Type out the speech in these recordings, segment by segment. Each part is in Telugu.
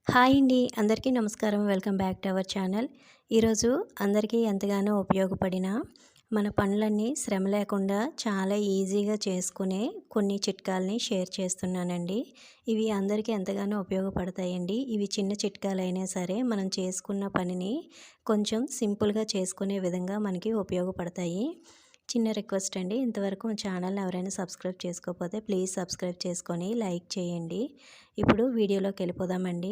హాయ్ అండి. అందరికీ నమస్కారం. Welcome back to our channel. ఈరోజు అందరికీ ఎంతగానో ఉపయోగపడిన మన పనులన్నీ శ్రమ లేకుండా చాలా ఈజీగా చేసుకునే కొన్ని చిట్కాలని షేర్ చేస్తున్నానండి. ఇవి అందరికీ ఎంతగానో ఉపయోగపడతాయండి. ఇవి చిన్న చిట్కాలైనా సరే మనం చేసుకున్న పనిని కొంచెం సింపుల్‌గా చేసుకునే విధంగా మనకి ఉపయోగపడతాయి. చిన్న రిక్వెస్ట్ అండి. ఇంతవరకు మా ఛానల్‌ని ఎవరైనా సబ్స్క్రైబ్ చేసుకోకపోతే ప్లీజ్ సబ్స్క్రైబ్ చేసుకొని లైక్ చేయండి. ఇప్పుడు వీడియోలోకి వెళ్ళిపోదామండి.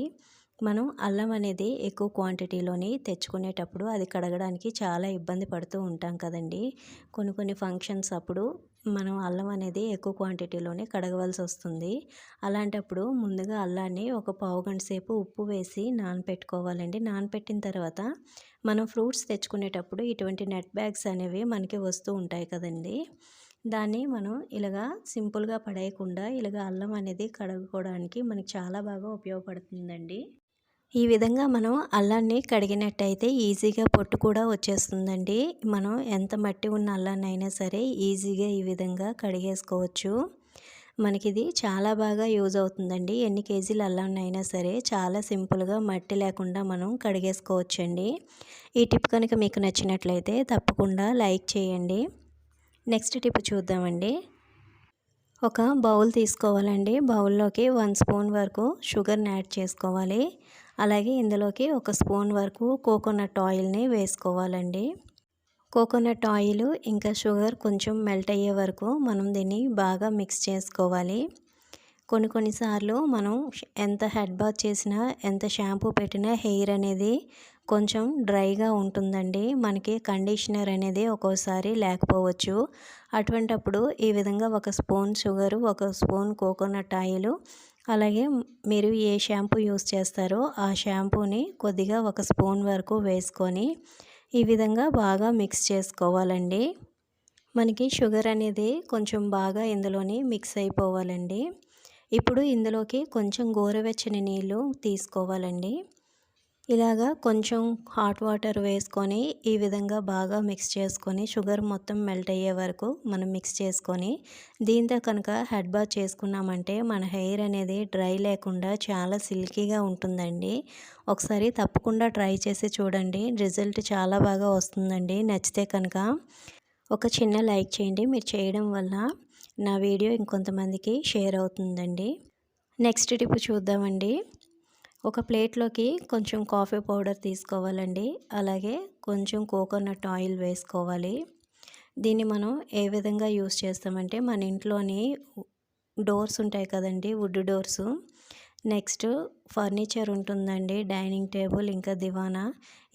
మనం అల్లం అనేది ఎక్కువ క్వాంటిటీలోని తెచ్చుకునేటప్పుడు అది కడగడానికి చాలా ఇబ్బంది పడుతూ ఉంటాం కదండి. కొన్ని ఫంక్షన్స్ అప్పుడు మనం అల్లం అనేది ఎక్కువ క్వాంటిటీలోనే కడగవలసి వస్తుంది. అలాంటప్పుడు ముందుగా అల్లాన్ని ఒక పావుగంట సేపు ఉప్పు వేసి నానపెట్టుకోవాలండి. నానపెట్టిన తర్వాత మనం ఫ్రూట్స్ తెచ్చుకునేటప్పుడు ఇటువంటి నెట్ బ్యాగ్స్ అనేవి మనకి వస్తూ ఉంటాయి కదండి. దాన్ని మనం ఇలాగా సింపుల్‌గా పడేయకుండా ఇలాగ అల్లం అనేది కడుక్కోవడానికి మనకి చాలా బాగా ఉపయోగపడుతుందండి. ఈ విధంగా మనం అల్లాన్ని కడిగినట్టయితే ఈజీగా పొట్టు కూడా వచ్చేస్తుందండి. మనం ఎంత మట్టి ఉన్న అల్లాన్నైనా సరే ఈజీగా ఈ విధంగా కడిగేసుకోవచ్చు. మనకిది చాలా బాగా యూజ్ అవుతుందండి. ఎన్ని కేజీల అల్లాన్నైనా సరే చాలా సింపుల్‌గా మట్టి లేకుండా మనం కడిగేసుకోవచ్చండి. ఈ టిప్ కనుక మీకు నచ్చినట్లయితే తప్పకుండా లైక్ చేయండి. నెక్స్ట్ టిప్ చూద్దామండి. ఒక బౌల్ తీసుకోవాలండి. బౌల్లోకి 1 స్పూన్ వరకు షుగర్ని యాడ్ చేసుకోవాలి. అలాగే ఇందులోకి 1 స్పూన్ వరకు కోకోనట్ ఆయిల్ని వేసుకోవాలండి. కోకోనట్ ఆయిల్ ఇంకా షుగర్ కొంచెం మెల్ట్ అయ్యే వరకు మనం దీన్ని బాగా మిక్స్ చేసుకోవాలి. కొన్నిసార్లు మనం ఎంత హెడ్ బాత్ చేసినా ఎంత షాంపూ పెట్టినా హెయిర్ అనేది కొంచెం డ్రైగా ఉంటుందండి. మనకి కండిషనర్ అనేది ఒక్కోసారి లేకపోవచ్చు. అటువంటప్పుడు ఈ విధంగా 1 spoon sugar, 1 spoon coconut oil, అలాగే మీరు ఏ షాంపూ యూస్ చేస్తారో ఆ షాంపూని కొద్దిగా 1 స్పూన్ వరకు వేసుకొని ఈ విధంగా బాగా మిక్స్ చేసుకోవాలండి. మనకి షుగర్ అనేది కొంచెం బాగా ఇందులోని మిక్స్ అయిపోవాలండి. ఇప్పుడు ఇందులోకి కొంచెం గోరువెచ్చని నీళ్ళు తీసుకోవాలండి. ఇలాగా కొంచెం హాట్ వాటర్ వేసుకొని ఈ విధంగా బాగా మిక్స్ చేసుకొని షుగర్ మొత్తం మెల్ట్ అయ్యే వరకు మనం మిక్స్ చేసుకొని దీంతో కనుక హెడ్ బాత్ చేసుకున్నామంటే మన హెయిర్ అనేది డ్రై లేకుండా చాలా సిల్కీగా ఉంటుందండి. ఒకసారి తప్పకుండా ట్రై చేసి చూడండి. రిజల్ట్ చాలా బాగా వస్తుందండి. నచ్చితే కనుక ఒక చిన్న లైక్ చేయండి. మీరు చేయడం వల్ల నా వీడియో ఇంకొంతమందికి షేర్ అవుతుందండి. నెక్స్ట్ టిప్ చూద్దామండి. ఒక ప్లేట్లోకి కొంచెం కాఫీ పౌడర్ తీసుకోవాలండి. అలాగే కొంచెం కోకోనట్ ఆయిల్ వేసుకోవాలి. దీన్ని మనం ఏ విధంగా యూస్ చేస్తామంటే మన ఇంట్లోని డోర్స్ ఉంటాయి కదండి, వుడ్ డోర్సు, నెక్స్ట్ ఫర్నిచర్ ఉంటుందండి, డైనింగ్ టేబుల్ ఇంకా దివానా,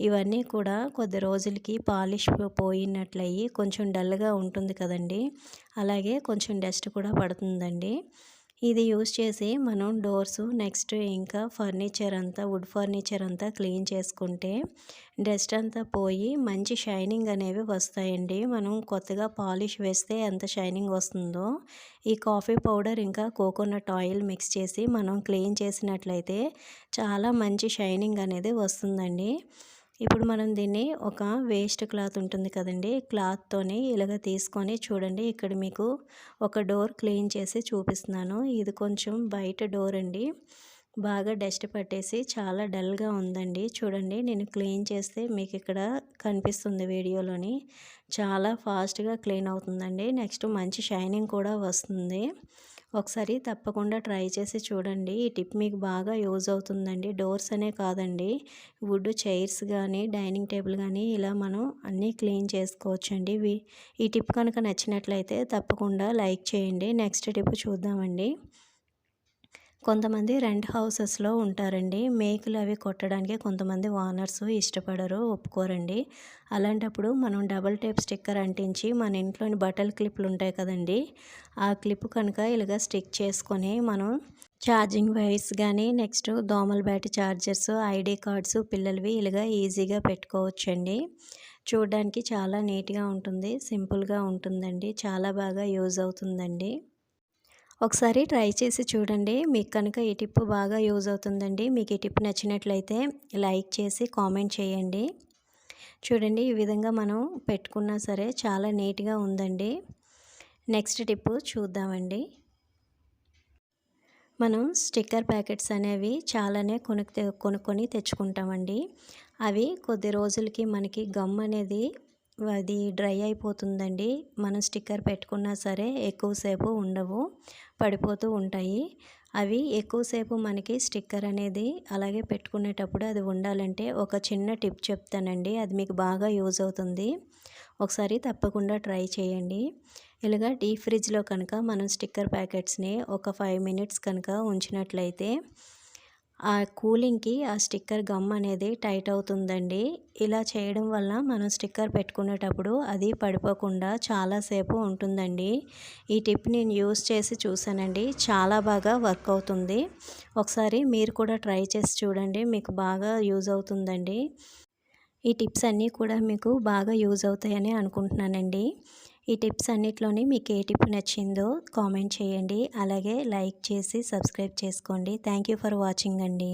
ఇవన్నీ కూడా కొద్ది రోజులకి పాలిష్ పోయినట్లయి కొంచెం డల్గా ఉంటుంది కదండి. అలాగే కొంచెం డస్ట్ కూడా పడుతుందండి. ఇది యూస్ చేసి మనం డోర్సు నెక్స్ట్ ఇంకా ఫర్నిచర్ అంతా వుడ్ ఫర్నిచర్ అంతా క్లీన్ చేసుకుంటే డస్ట్ అంతా పోయి మంచి షైనింగ్ అనేవి వస్తాయండి. మనం కొత్తగా పాలిష్ వేస్తే ఎంత షైనింగ్ వస్తుందో ఈ కాఫీ పౌడర్ ఇంకా కోకోనట్ ఆయిల్ మిక్స్ చేసి మనం క్లీన్ చేసినట్లయితే చాలా మంచి షైనింగ్ అనేది వస్తుందండి. ఇప్పుడు మనం దీన్ని ఒక వేస్ట్ క్లాత్ ఉంటుంది కదండి, క్లాత్తోని ఇలాగ తీసుకొని చూడండి. ఇక్కడ మీకు ఒక డోర్ క్లీన్ చేసి చూపిస్తున్నాను. ఇది కొంచెం బయట డోర్ అండి. బాగా డస్ట్ పట్టేసి చాలా డల్గా ఉందండి. చూడండి, నేను క్లీన్ చేస్తే మీకు ఇక్కడ కనిపిస్తుంది వీడియోలోని. చాలా ఫాస్ట్గా క్లీన్ అవుతుందండి. నెక్స్ట్ మంచి షైనింగ్ కూడా వస్తుంది. ఒకసారి తప్పకుండా ట్రై చేసి చూడండి. ఈ టిప్ మీకు బాగా యూజ్ అవుతుందండి. డోర్స్ అనే కాదండి, వుడ్ చైర్స్ కానీ డైనింగ్ టేబుల్ కానీ ఇలా మనం అన్నీ క్లీన్ చేసుకోవచ్చండి. ఈ టిప్ కనుక నచ్చినట్లయితే తప్పకుండా లైక్ చేయండి. నెక్స్ట్ టిప్ చూద్దామండి. కొంతమంది రెంట్ హౌసెస్లో ఉంటారండి. మేకులు అవి కొట్టడానికి కొంతమంది ఓనర్స్ ఇష్టపడరు, ఒప్పుకోరండి. అలాంటప్పుడు మనం డబల్ టేప్ స్టిక్కర్ అంటించి మన ఇంట్లోని బట్టల క్లిప్లు ఉంటాయి కదండి, ఆ క్లిప్ కనుక ఇలాగ స్టిక్ చేసుకొని మనం ఛార్జింగ్ వైర్స్ కానీ నెక్స్ట్ దోమల బ్యాట్ ఛార్జర్స్, ఐడి కార్డ్స్ పిల్లలవి ఇలాగ ఈజీగా పెట్టుకోవచ్చండి. చూడడానికి చాలా నీట్గా ఉంటుంది, సింపుల్గా ఉంటుందండి. చాలా బాగా యూజ్ అవుతుందండి. ఒకసారి ట్రై చేసి చూడండి. మీకు కనుక ఈ టిప్ బాగా యూజ్ అవుతుందండి. మీకు ఈ టిప్ నచ్చినట్లయితే లైక్ చేసి కామెంట్ చేయండి. చూడండి, ఈ విధంగా మనం పెట్టుకున్నా సరే చాలా నీట్గా ఉందండి. నెక్స్ట్ టిప్ చూద్దామండి. మనం స్టిక్కర్ ప్యాకెట్స్ అనేవి చాలానే కొనుక్కొని తెచ్చుకుంటామండి. అవి కొద్ది రోజులకి మనకి గమ్ అనేది అది డ్రై అయిపోతుందండి. మనం స్టిక్కర్ పెట్టుకున్నా సరే ఎక్కువసేపు ఉండవు, పడిపోతూ ఉంటాయి. అవి ఎక్కువసేపు మనకి స్టిక్కర్ అనేది అలాగే పెట్టుకునేటప్పుడు అది ఉండాలంటే ఒక చిన్న టిప్ చెప్తానండి. అది మీకు బాగా యూజ్ అవుతుంది. ఒకసారి తప్పకుండా ట్రై చేయండి. ఇలాగా డీప్ ఫ్రిడ్జ్లో కనుక మనం స్టిక్కర్ ప్యాకెట్స్ని ఒక 5 మినిట్స్ కనుక ఉంచినట్లయితే ఆ కూలింగ్కి ఆ స్టిక్కర్ గమ్ అనేది టైట్ అవుతుందండి. ఇలా చేయడం వల్ల మనం స్టిక్కర్ పెట్టుకునేటప్పుడు అది పడిపోకుండా చాలాసేపు ఉంటుందండి. ఈ టిప్ నేను యూస్ చేసి చూసానండి. చాలా బాగా వర్క్ అవుతుంది. ఒకసారి మీరు కూడా ట్రై చేసి చూడండి. మీకు బాగా యూజ్ అవుతుందండి. ఈ టిప్స్ అన్నీ కూడా మీకు బాగా యూజ్ అవుతాయని అనుకుంటున్నానండి. ఈ టిప్స్ అన్నిట్లోని మీకు ఏ టిప్ నచ్చిందో కామెంట్ చేయండి. అలాగే లైక్ చేసి సబ్స్క్రైబ్ చేసుకోండి. థ్యాంక్ యూ ఫర్ వాచింగ్ అండి.